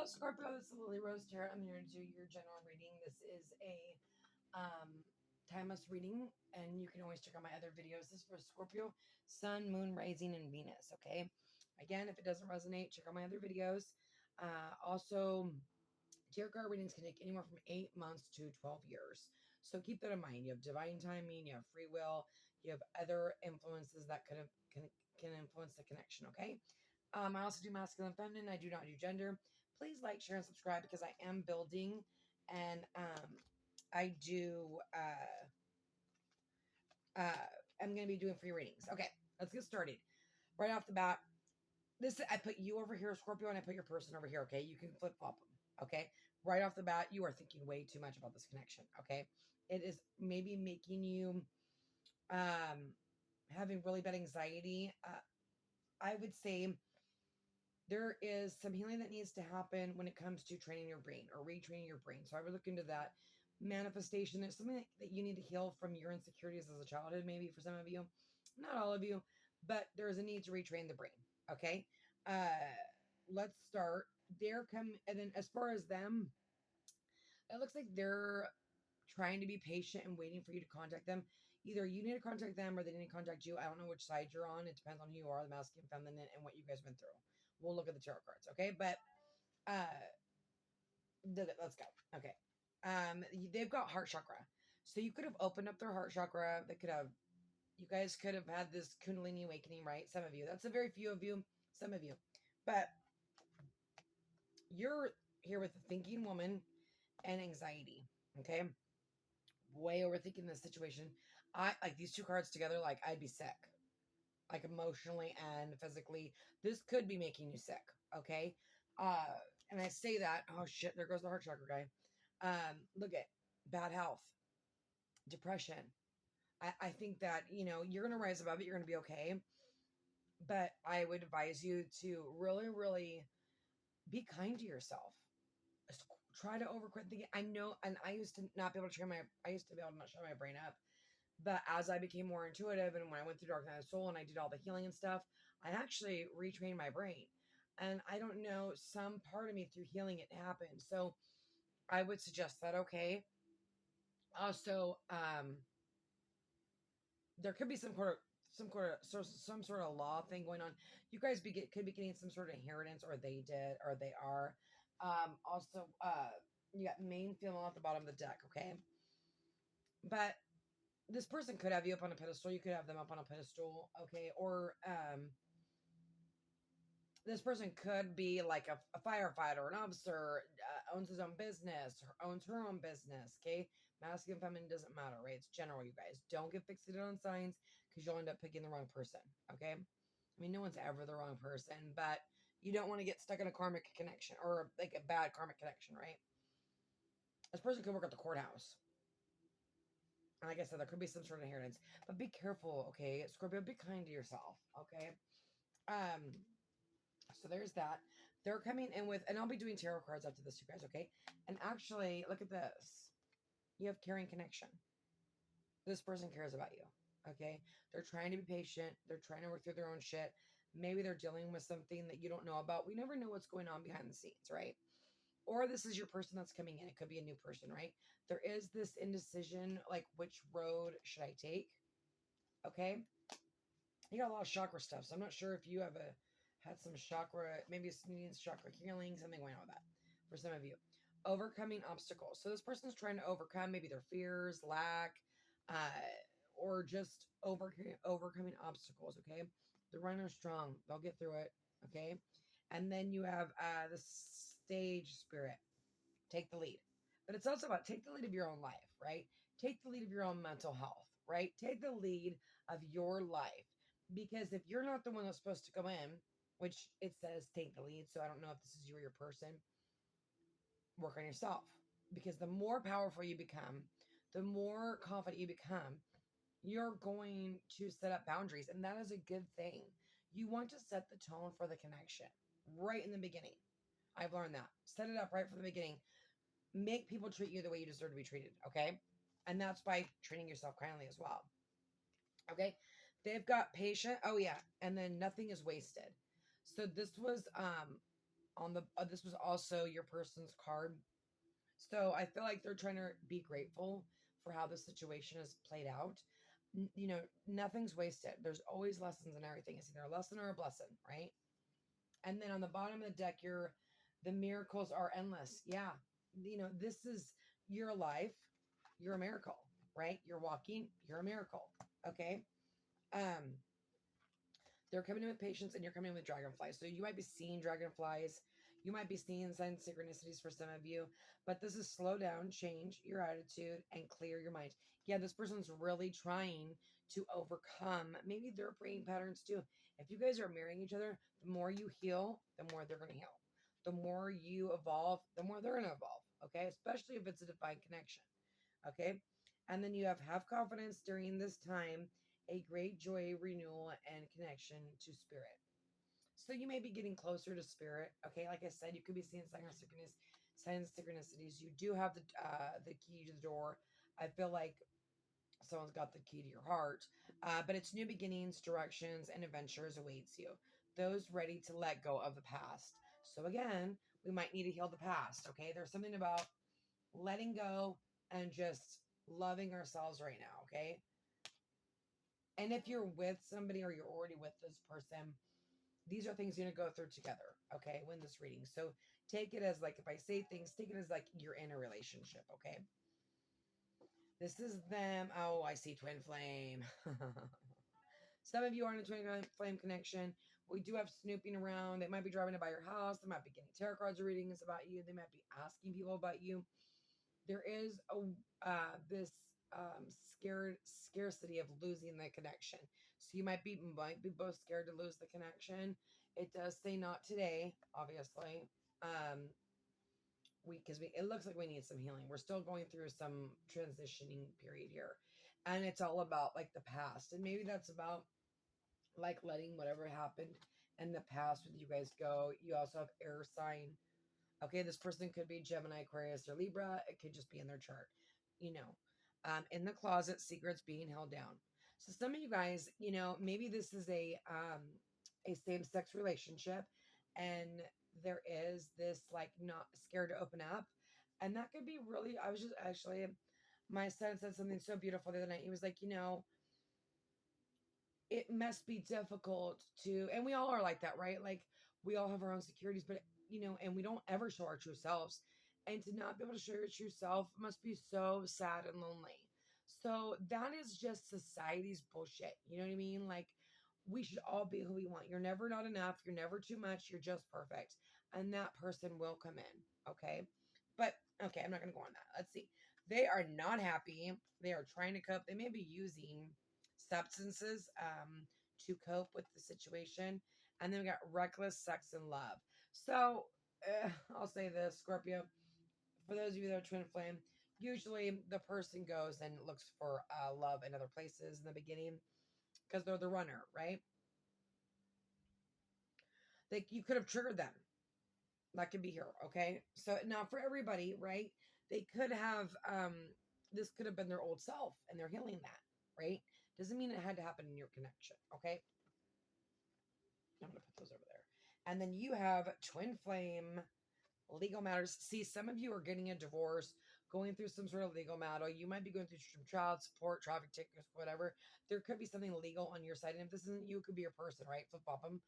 Hello, Scorpio. This is Lily Rose Tarot. I'm here to do your general reading. This is a timeless reading, and you can always check out my other videos. This is for Scorpio, Sun, Moon, Rising, and Venus. Okay. Again, if it doesn't resonate, check out my other videos. Also, tarot card readings can take anywhere from 8 months to 12 years. So keep that in mind. You have divine timing, you have free will, you have other influences that can influence the connection. Okay. I also do masculine and feminine. I do not do gender. Please like, share, and subscribe because I am building, and I do. I'm going to be doing free readings. Okay, let's get started. Right off the bat, I put you over here, Scorpio, and I put your person over here. Okay, you can flip flop them. Okay, right off the bat, you are thinking way too much about this connection. Okay, it is maybe making you having really bad anxiety. I would say there is some healing that needs to happen when it comes to training your brain or retraining your brain. So I would look into that manifestation. There's something that you need to heal from your insecurities as a childhood, maybe for some of you, not all of you, but there's a need to retrain the brain. Okay. Let's start. And then as far as them, it looks like they're trying to be patient and waiting for you to contact them. Either you need to contact them or they need to contact you. I don't know which side you're on. It depends on who you are, the masculine, feminine, and what you guys went through. We'll look at the tarot cards, okay? But let's go. Okay. They've got heart chakra. So you could have opened up their heart chakra. You guys could have had this Kundalini awakening, right? Some of you. That's a very few of you, some of you. But you're here with a thinking woman and anxiety, okay? Way overthinking this situation. I like these two cards together, like I'd be sick, like emotionally and physically. This could be making you sick, okay? And I say that, oh shit, there goes the heart chakra guy. Look at bad health, depression. I think that, you're going to rise above it. You're going to be okay. But I would advise you to really, really be kind to yourself. Try to overquit the. I know, and I used to not be able to I used to be able to not shut my brain up. But as I became more intuitive and when I went through Dark Night of Soul and I did all the healing and stuff, I actually retrained my brain. And I don't know, some part of me through healing it happened. So I would suggest that, okay? Also, there could be some sort of law thing going on. You guys could be getting some sort of inheritance, or they did, or they are. Also, you got main female at the bottom of the deck, okay? But this person could have you up on a pedestal. You could have them up on a pedestal, okay? Or this person could be like a firefighter, an officer, owns his own business, or owns her own business, okay? Masculine, feminine, doesn't matter, right? It's general, you guys. Don't get fixated on signs because you'll end up picking the wrong person, okay? I mean, no one's ever the wrong person, but you don't want to get stuck in a karmic connection or like a bad karmic connection, right? This person could work at the courthouse. Like I said, there could be some sort of inheritance, but be careful, okay? Scorpio, be kind to yourself, okay? So there's that. They're coming in with, and I'll be doing tarot cards after this, you guys, okay? And actually, look at this. You have caring connection. This person cares about you, okay? They're trying to be patient. They're trying to work through their own shit. Maybe they're dealing with something that you don't know about. We never know what's going on behind the scenes, right? Or this is your person that's coming in. It could be a new person, right? There is this indecision, like which road should I take? Okay. You got a lot of chakra stuff, so I'm not sure if you have had some chakra, maybe needs chakra healing, something going on with that for some of you. Overcoming obstacles. So this person's trying to overcome maybe their fears, lack, or just overcoming obstacles, okay? They're running strong. They'll get through it, okay? And then you have the sage spirit. Take the lead. But it's also about take the lead of your own life, right? Take the lead of your own mental health, right? Take the lead of your life. Because if you're not the one that's supposed to go in, which it says take the lead, so I don't know if this is you or your person, work on yourself. Because the more powerful you become, the more confident you become, you're going to set up boundaries. And that is a good thing. You want to set the tone for the connection right in the beginning. I've learned that. Set it up right from the beginning. Make people treat you the way you deserve to be treated, okay? And that's by treating yourself kindly as well. Okay? They've got patient. Oh yeah, and then nothing is wasted. So this was On the this was also your person's card. So I feel like they're trying to be grateful for how the situation has played out. You know, nothing's wasted. There's always lessons in everything. It's either a lesson or a blessing, right? And then on the bottom of the deck, the miracles are endless. Yeah. You know, this is your life. You're a miracle, right? You're walking, you're a miracle. Okay. Um, they're coming in with patience and you're coming in with dragonflies. So you might be seeing dragonflies. You might be seeing signs synchronicities for some of you, but this is slow down, change your attitude, and clear your mind. Yeah, this person's really trying to overcome maybe their brain patterns too. If you guys are marrying each other, the more you heal, the more they're going to heal. The more you evolve, the more they're going to evolve. Okay, especially if it's a divine connection. Okay, and then you have confidence during this time, a great joy, renewal, and connection to spirit. So you may be getting closer to spirit. Okay, like I said, you could be seeing signs synchronicities. You do have the key to the door. I feel like someone's got the key to your heart, but it's new beginnings, directions, and adventures awaits you. Those ready to let go of the past. So again, we might need to heal the past. Okay, there's something about letting go and just loving ourselves right now. Okay, and if you're with somebody or you're already with this person, these are things you're going to go through together, okay, when this reading. So take it as like, if I say things, take it as like you're in a relationship, okay? This is them. Oh, I see twin flame. Some of you are in a twin flame connection. We do have snooping around. They might be driving to by your house. They might be getting tarot cards or readings about you. They might be asking people about you. There is this scarcity of losing the connection. So you might be both scared to lose the connection. It does say not today, obviously. Because it looks like we need some healing. We're still going through some transitioning period here, and it's all about like the past, and maybe that's about like letting whatever happened in the past with you guys go. You also have air sign. Okay, this person could be Gemini, Aquarius, or Libra. It could just be in their chart. You know, in the closet, secrets being held down. So some of you guys, maybe this is a same-sex relationship, and there is this like not scared to open up, and that could be really. I was just actually, my son said something so beautiful the other night. He was like, it must be difficult to, and we all are like that, right? Like we all have our own securities, but and we don't ever show our true selves. And to not be able to show your true self must be so sad and lonely. So that is just society's bullshit. You know what I mean? Like we should all be who we want. You're never not enough. You're never too much. You're just perfect. And that person will come in. Okay. But okay, I'm not going to go on that. Let's see. They are not happy. They are trying to cope. They may be using substances to cope with the situation. And then we got reckless sex and love. So I'll say this, Scorpio, for those of you that are twin flame, usually the person goes and looks for love in other places in the beginning because they're the runner, right? Like you could have triggered them. That could be here, okay? So now for everybody, right? They could have this could have been their old self and they're healing that, right? Doesn't mean it had to happen in your connection, okay? I'm gonna put those over there. And then you have twin flame, legal matters. See, some of you are getting a divorce, going through some sort of legal matter. You might be going through some child support, traffic tickets, whatever. There could be something legal on your side. And if this isn't you, it could be your person, right? Flip flop them.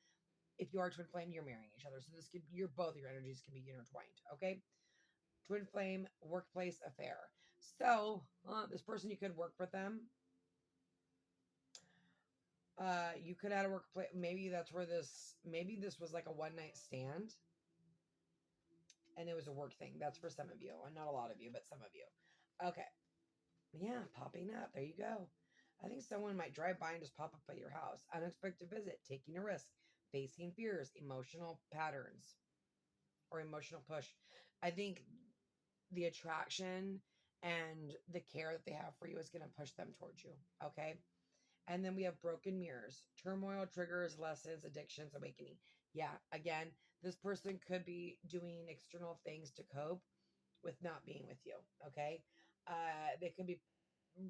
If you are twin flame, you're marrying each other. So this could both your energies can be intertwined. Okay. Twin flame, workplace affair. So this person, you could work with them. You could add a workplace. Maybe that's where maybe this was like a one night stand and it was a work thing. That's for some of you, and not a lot of you, but some of you. Okay. Yeah, popping up. There you go. I think someone might drive by and just pop up at your house. Unexpected visit, taking a risk, facing fears, emotional patterns, or emotional push. I think the attraction and the care that they have for you is going to push them towards you. Okay. And then we have broken mirrors, turmoil, triggers, lessons, addictions, awakening. Yeah, again, this person could be doing external things to cope with not being with you. Okay. They could be,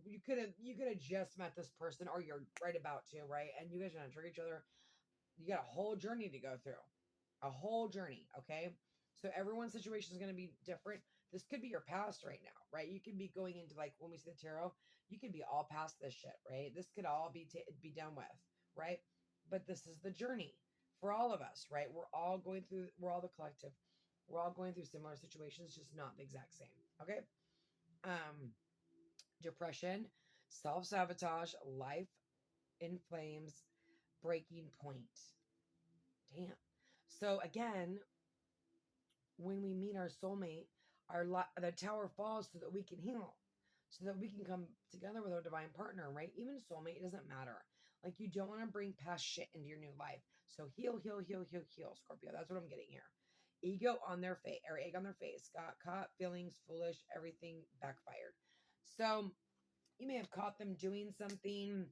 you could have just met this person or you're right about to, right? And you guys are going to trigger each other. You got a whole journey to go through. a whole journey. Okay. So everyone's situation is going to be different. This could be your past right now, right? You could be going into, like, when we see the tarot, you could be all past this shit, right? This could all be done with, right? But this is the journey for all of us, right? We're all the collective. We're all going through similar situations, just not the exact same. Okay. Depression, self-sabotage, life in flames, breaking point. Damn. So again, when we meet our soulmate, the tower falls so that we can heal, so that we can come together with our divine partner, right? Even soulmate, it doesn't matter. Like, you don't want to bring past shit into your new life. So heal, heal, heal, heal, heal, Scorpio. That's what I'm getting here. Ego on their face, or egg on their face. Got caught, feelings, foolish, everything backfired. So you may have caught them doing something.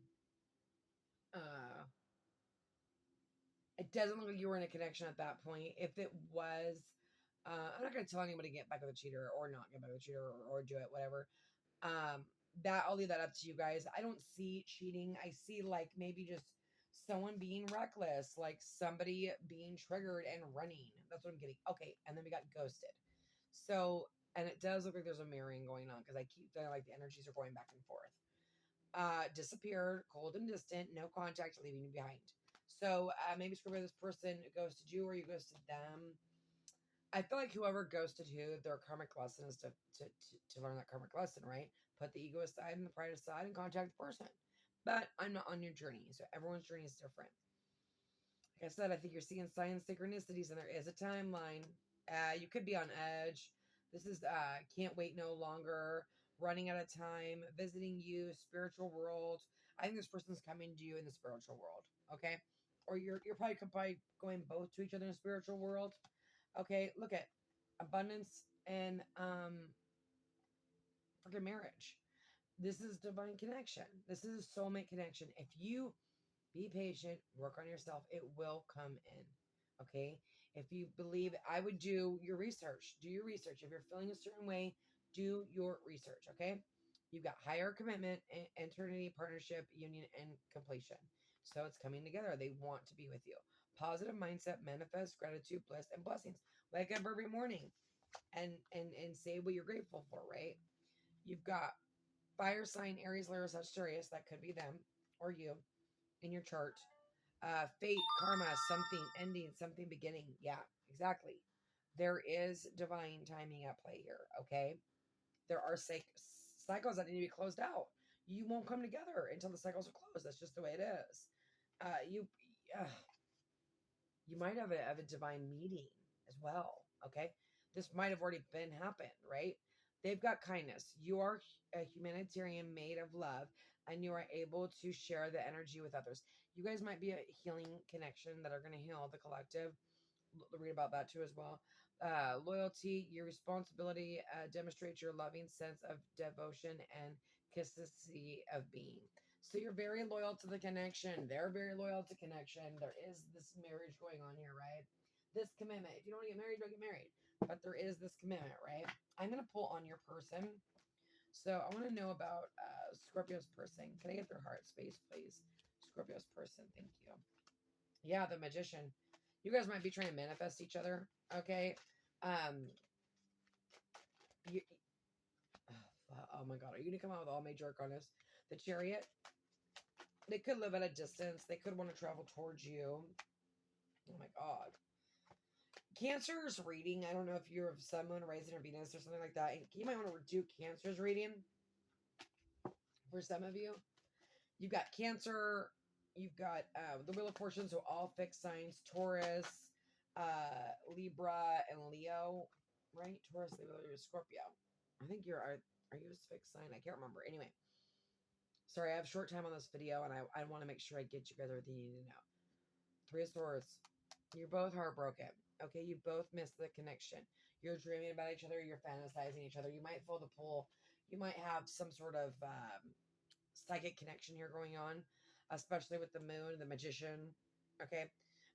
It doesn't look like you were in a connection at that point. If it was, I'm not going to tell anybody to get back with a cheater or not get back with a cheater, or do it, whatever. That I'll leave that up to you guys. I don't see cheating. I see, like, maybe just someone being reckless, like somebody being triggered and running. That's what I'm getting. Okay, and then we got ghosted. So, and it does look like there's a mirroring going on, because I keep feeling like the energies are going back and forth. Disappeared, cold and distant, no contact, leaving you behind. So maybe, Scorpio, this person ghosted you, or you ghosted them. I feel like whoever ghosted who, their karmic lesson is to learn that karmic lesson, right? Put the ego aside and the pride aside and contact the person. But I'm not on your journey, so everyone's journey is different. Like I said, I think you're seeing signs, synchronicities, and there is a timeline. You could be on edge. This is can't wait no longer, running out of time, visiting you, spiritual world. I think this person's coming to you in the spiritual world, okay? Or you're probably going both to each other in the spiritual world. Okay, look at abundance and freaking marriage. This is divine connection. This is a soulmate connection. If you be patient, work on yourself, it will come in. Okay? If you believe, I would do your research. Do your research. If you're feeling a certain way, do your research. Okay? You've got higher commitment, eternity, partnership, union, and completion. So it's coming together. They want to be with you. Positive mindset, manifest gratitude, bliss, and blessings. Wake up every morning and say what you're grateful for, right? You've got fire sign, Aries, Leo, Sagittarius. That could be them or you in your chart. Fate, karma, something ending, something beginning. Yeah, exactly. There is divine timing at play here, okay? There are cycles that need to be closed out. You won't come together until the cycles are closed. That's just the way it is. You might have a divine meeting as well, okay? This might have already been happened, right? They've got kindness. You are a humanitarian made of love, and you are able to share the energy with others. You guys might be a healing connection that are going to heal the collective. Read about that too as well. Loyalty, your responsibility demonstrates your loving sense of devotion and consistency of being. So you're very loyal to the connection. They're very loyal to connection. There is this marriage going on here, right? This commitment. If you don't want to get married, don't get married. But there is this commitment, right? I'm going to pull on your person. So I want to know about Scorpio's person. Can I get their heart space, please? Scorpio's person. Thank you. Yeah, the magician. You guys might be trying to manifest each other. Okay. You, oh my God. Are you going to come out with all major arcanas? The chariot. They could live at a distance. They could want to travel towards you. Oh my God. Cancer's reading. I don't know if you're of Sun, Moon, Rising, or Venus or something like that. You might want to do Cancer's reading for some of you. You've got Cancer. You've got the Wheel of Fortune, so all fixed signs. Taurus, Libra, and Leo. Right? Taurus, Libra, Scorpio. I think are you a fixed sign? I can't remember. Anyway. Sorry, I have short time on this video, and I want to make sure I get you guys everything you need to know. Three of Swords. You're both heartbroken. Okay, you both missed the connection. You're dreaming about each other. You're fantasizing each other. You might feel the pull. You might have some sort of psychic connection here going on, especially with the moon, the magician. Okay,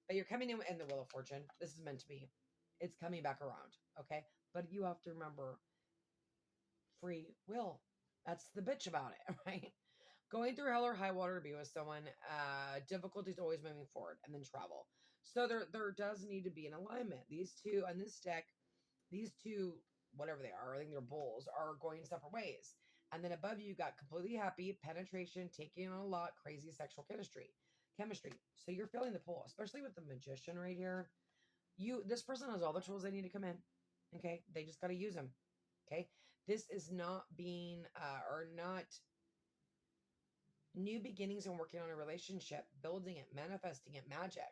but you're coming in the Wheel of Fortune. This is meant to be. It's coming back around. Okay, but you have to remember free will. That's the bitch about it, right? Going through hell or high water to be with someone, difficulties always moving forward, and then travel. So there does need to be an alignment. These two on this deck, these two, whatever they are, I think they're bulls, are going separate ways. And then above you got completely happy, penetration, taking on a lot, crazy sexual chemistry. So you're feeling the pull, especially with the magician right here. This person has all the tools they need to come in. Okay. They just got to use them. Okay. This is not being, or not new beginnings and working on a relationship, building it, manifesting it, magic.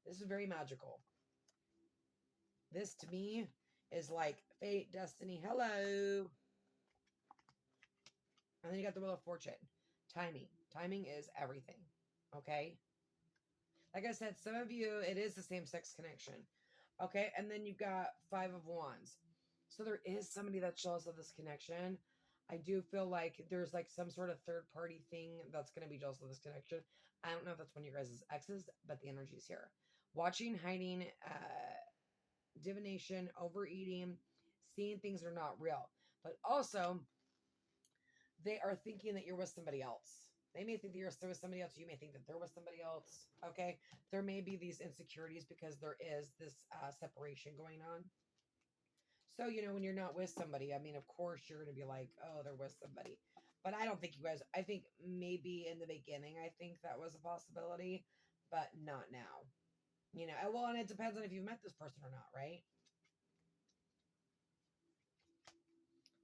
This is very magical. This to me is like fate, destiny, hello. And then you got the Wheel of Fortune. Timing. Timing is everything. Okay. Like I said, some of you, it is the same sex connection. Okay. And then you've got Five of Wands. So there is somebody that's jealous of this connection. I do feel like there's like some sort of third party thing that's going to be jealous of this connection. I don't know if that's one of your guys' exes, but the energy's here. Watching, hiding, divination, overeating, seeing things are not real. But also, they are thinking that you're with somebody else. They may think that you're still with somebody else. You may think that they're with somebody else. Okay. There may be these insecurities because there is this separation going on. So, when you're not with somebody, I mean, of course, you're going to be like, oh, they're with somebody. But I don't think you guys, I think maybe in the beginning, I think that was a possibility, but not now. Well, and it depends on if you've met this person or not, right?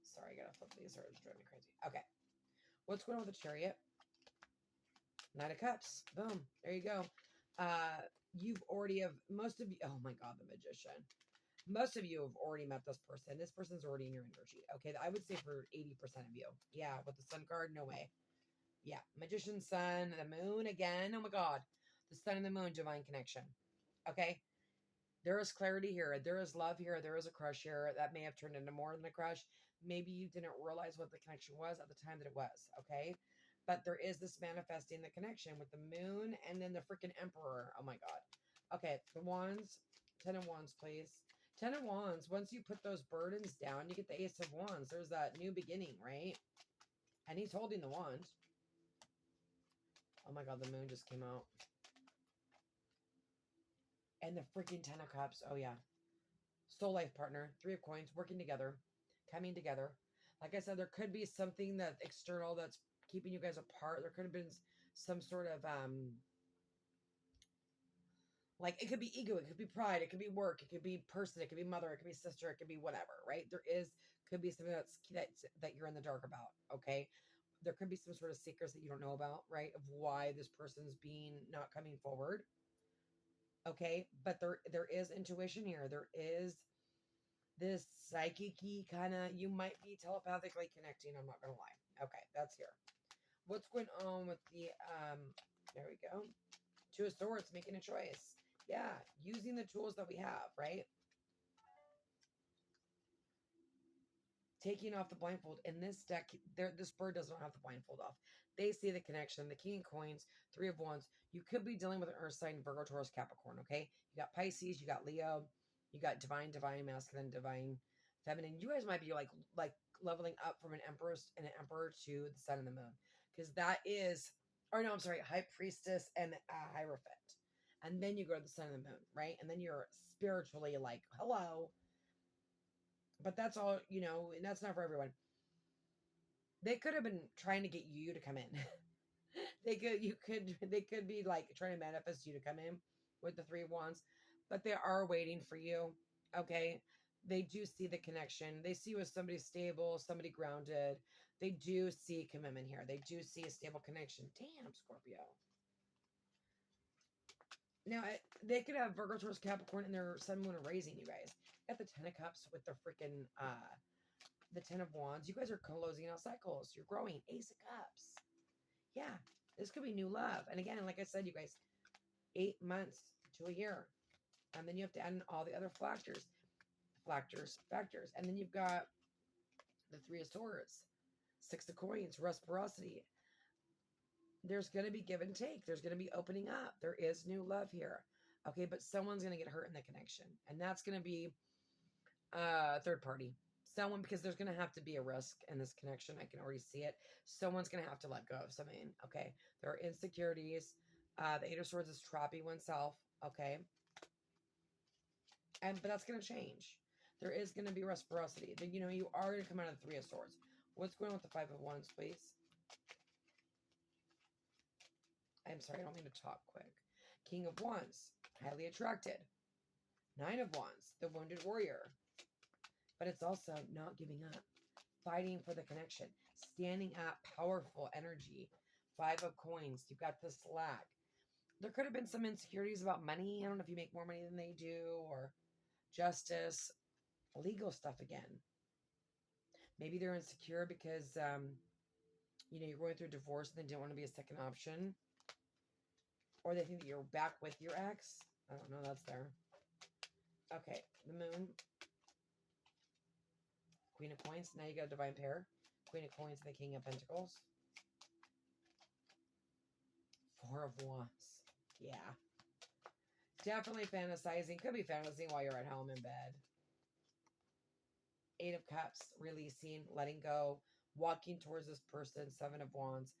Sorry, I got to flip these or it's driving me crazy. Okay. What's going on with the Chariot? Knight of Cups. Boom. There you go. Most of you, oh my God, the Magician. Most of you have already met this person. This person's already in your energy. Okay. I would say for 80% of you. Yeah. With the Sun card, no way. Yeah. Magician, Sun, the Moon again. Oh my God. The Sun and the Moon, divine connection. Okay. There is clarity here. There is love here. There is a crush here. That may have turned into more than a crush. Maybe you didn't realize what the connection was at the time that it was. Okay. But there is this manifesting the connection with the Moon and then the freaking Emperor. Oh my God. Okay. The Wands. 10 of Wands, please. 10 of Wands. Once you put those burdens down, you get the Ace of Wands. There's that new beginning, right? And he's holding the wand. Oh my God. The Moon just came out. And the freaking 10 of Cups. Oh yeah. Soul life partner. 3 of Coins. Working together. Coming together. Like I said, there could be something that's external that's keeping you guys apart. There could have been some sort of like it could be ego, it could be pride, it could be work, it could be person, it could be mother, it could be sister, it could be whatever, right? Could be something that you're in the dark about. Okay. There could be some sort of secrets that you don't know about, right? Of why this person's not coming forward. Okay. But there is intuition here. There is this psychic-y kind of, you might be telepathically connecting. I'm not going to lie. Okay. That's here. What's going on with the, there we go. 2 of Swords, making a choice. Yeah. Using the tools that we have, right? Taking off the blindfold. In this deck, this bird doesn't have the blindfold off. They see the connection. The King of Coins, 3 of Wands. You could be dealing with an Earth sign, Virgo, Taurus, Capricorn, okay? You got Pisces, you got Leo, you got divine, masculine, divine, feminine. You guys might be like leveling up from an emperor to the Sun and the Moon. Because that is, High Priestess and Hierophant. And then you go to the Sun and the Moon, right? And then you're spiritually like, hello. But that's all, and that's not for everyone. They could have been trying to get you to come in. they could be like trying to manifest you to come in with the 3 of Wands, but they are waiting for you. Okay. They do see the connection. They see you as somebody stable, somebody grounded. They do see commitment here. They do see a stable connection. Damn, Scorpio. Now, they could have Virgo, Taurus, Capricorn, and their Sun, Moon, are raising you guys. Got the 10 of Cups with the freaking, the 10 of Wands. You guys are closing out cycles. You're growing. Ace of Cups. Yeah, this could be new love. And again, like I said, you guys, 8 months to a year. And then you have to add in all the other factors. And then you've got the 3 of Swords, 6 of Coins, reciprocity. There's going to be give and take. There's going to be opening up. There is new love here. Okay, but someone's going to get hurt in the connection. And that's going to be third party. Someone, because there's going to have to be a risk in this connection. I can already see it. Someone's going to have to let go of something. Okay, there are insecurities. The 8 of Swords is trapping oneself. Okay, But that's going to change. There is going to be reciprocity. You know, you are going to come out of the Three of Swords. What's going on with the Five of Wands, please? I'm sorry, I don't mean to talk quick. King of Wands, highly attracted. Nine of Wands, the wounded warrior. But it's also not giving up. Fighting for the connection. Standing up, powerful energy. Five of Coins, you've got this lack. There could have been some insecurities about money. I don't know if you make more money than they do, or justice, legal stuff again. Maybe they're insecure because, you know, you're going through a divorce and they didn't want to be a second option. Or they think that you're back with your ex. I don't know, that's there. Okay, the Moon. Queen of Coins. Now you got a divine pair. Queen of Coins and the King of Pentacles. Four of Wands. Yeah. Definitely fantasizing. Could be fantasizing while you're at home in bed. Eight of Cups. Releasing. Letting go. Walking towards this person. Seven of Wands.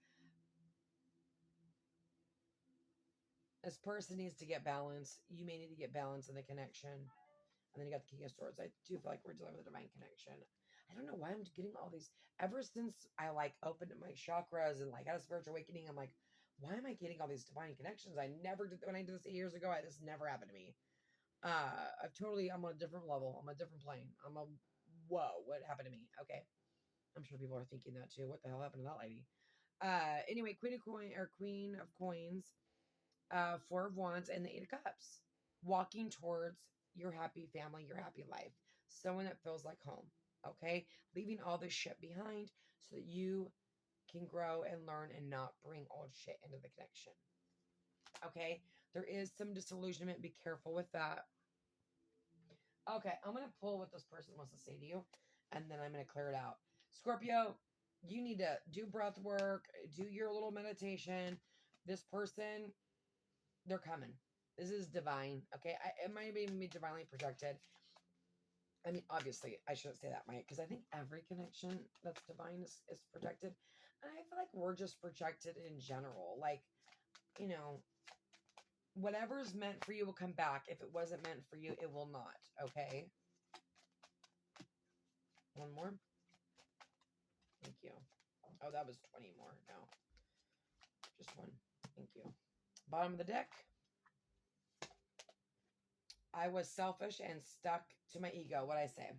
This person needs to get balance. You may need to get balance in the connection. And then you got the King of Swords. I do feel like we're dealing with a divine connection. I don't know why I'm getting all these. Ever since I like opened my chakras and like had a spiritual awakening, I'm like, why am I getting all these divine connections? I never did when I did this 8 years ago. This never happened to me. I'm on a different level. I'm on a different plane. Whoa, what happened to me? Okay. I'm sure people are thinking that too. What the hell happened to that lady? Anyway, Queen of Coins, Four of Wands, and the Eight of Cups. Walking towards your happy family, your happy life. Someone that feels like home. Okay? Leaving all this shit behind so that you can grow and learn and not bring old shit into the connection. Okay? There is some disillusionment. Be careful with that. Okay, I'm going to pull what this person wants to say to you, and then I'm going to clear it out. Scorpio, you need to do breath work, do your little meditation. This person, they're coming. This is divine, okay? It might even be divinely projected. I mean, obviously, I shouldn't say that, Mike, because I think every connection that's divine is projected. And I feel like we're just projected in general. Like, you know, whatever's meant for you will come back. If it wasn't meant for you, it will not, okay? One more. Thank you. Oh, that was 20 more. No. Just one. Thank you. Bottom of the deck. I was selfish and stuck to my ego. What I say.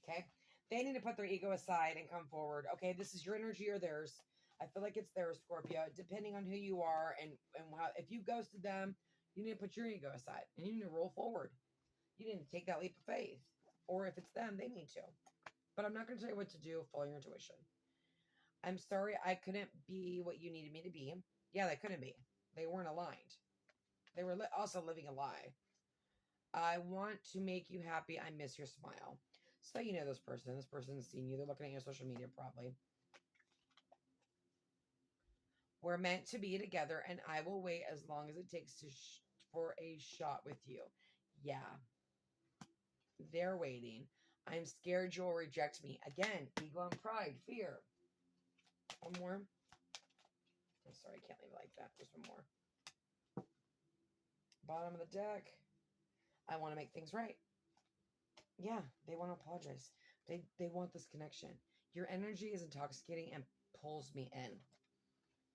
Okay? They need to put their ego aside and come forward. Okay, this is your energy or theirs. I feel like it's theirs, Scorpio, depending on who you are and how. If you ghosted them, you need to put your ego aside and you need to roll forward. You need to take that leap of faith. Or if it's them, they need to. But I'm not going to tell you what to do. Follow your intuition. I'm sorry I couldn't be what you needed me to be. Yeah, they couldn't be. They weren't aligned. They were also living a lie. I want to make you happy. I miss your smile. So you know this person. This person's seen you. They're looking at your social media probably. We're meant to be together, and I will wait as long as it takes for a shot with you. Yeah. They're waiting. I'm scared you'll reject me. Again, ego and pride, fear. One more. I'm sorry, I can't leave it like that. Just one more. Bottom of the deck. I want to make things right. Yeah, they want to apologize. They want this connection. Your energy is intoxicating and pulls me in.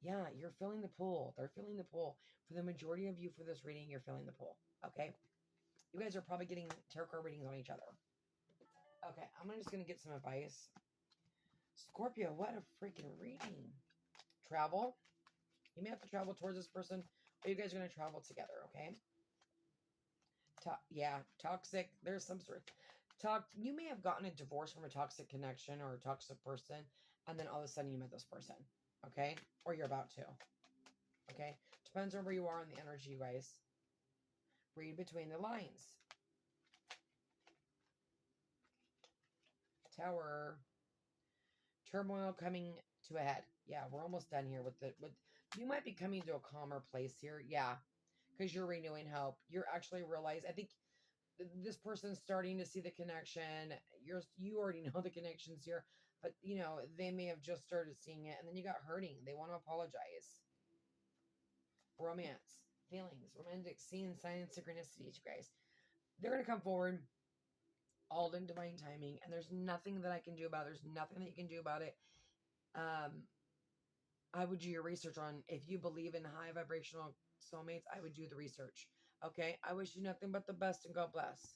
Yeah, you're feeling the pull. They're feeling the pull. For the majority of you for this reading, you're feeling the pull. Okay? You guys are probably getting tarot card readings on each other. Okay, I'm just going to get some advice. Scorpio, what a freaking reading. Travel. You may have to travel towards this person, or you guys are going to travel together, okay? Yeah, toxic. There's some sort of you may have gotten a divorce from a toxic connection or a toxic person, and then all of a sudden you met this person, okay? Or you're about to, okay? Depends on where you are in the energy, you guys. Read between the lines. Tower. Turmoil coming to a head. Yeah, we're almost done here with you might be coming to a calmer place here. Yeah, because you're renewing hope. You're actually realize. I think this person's starting to see the connection. You already know the connections here, but you know they may have just started seeing it, and then you got hurting. They want to apologize. Romance, feelings, romantic scenes, signs, synchronicities, you guys. They're going to come forward all in divine timing, and there's nothing that I can do about it. There's nothing that you can do about it. I would do your research on, if you believe in high vibrational soulmates, I would do the research. Okay. I wish you nothing but the best, and God bless.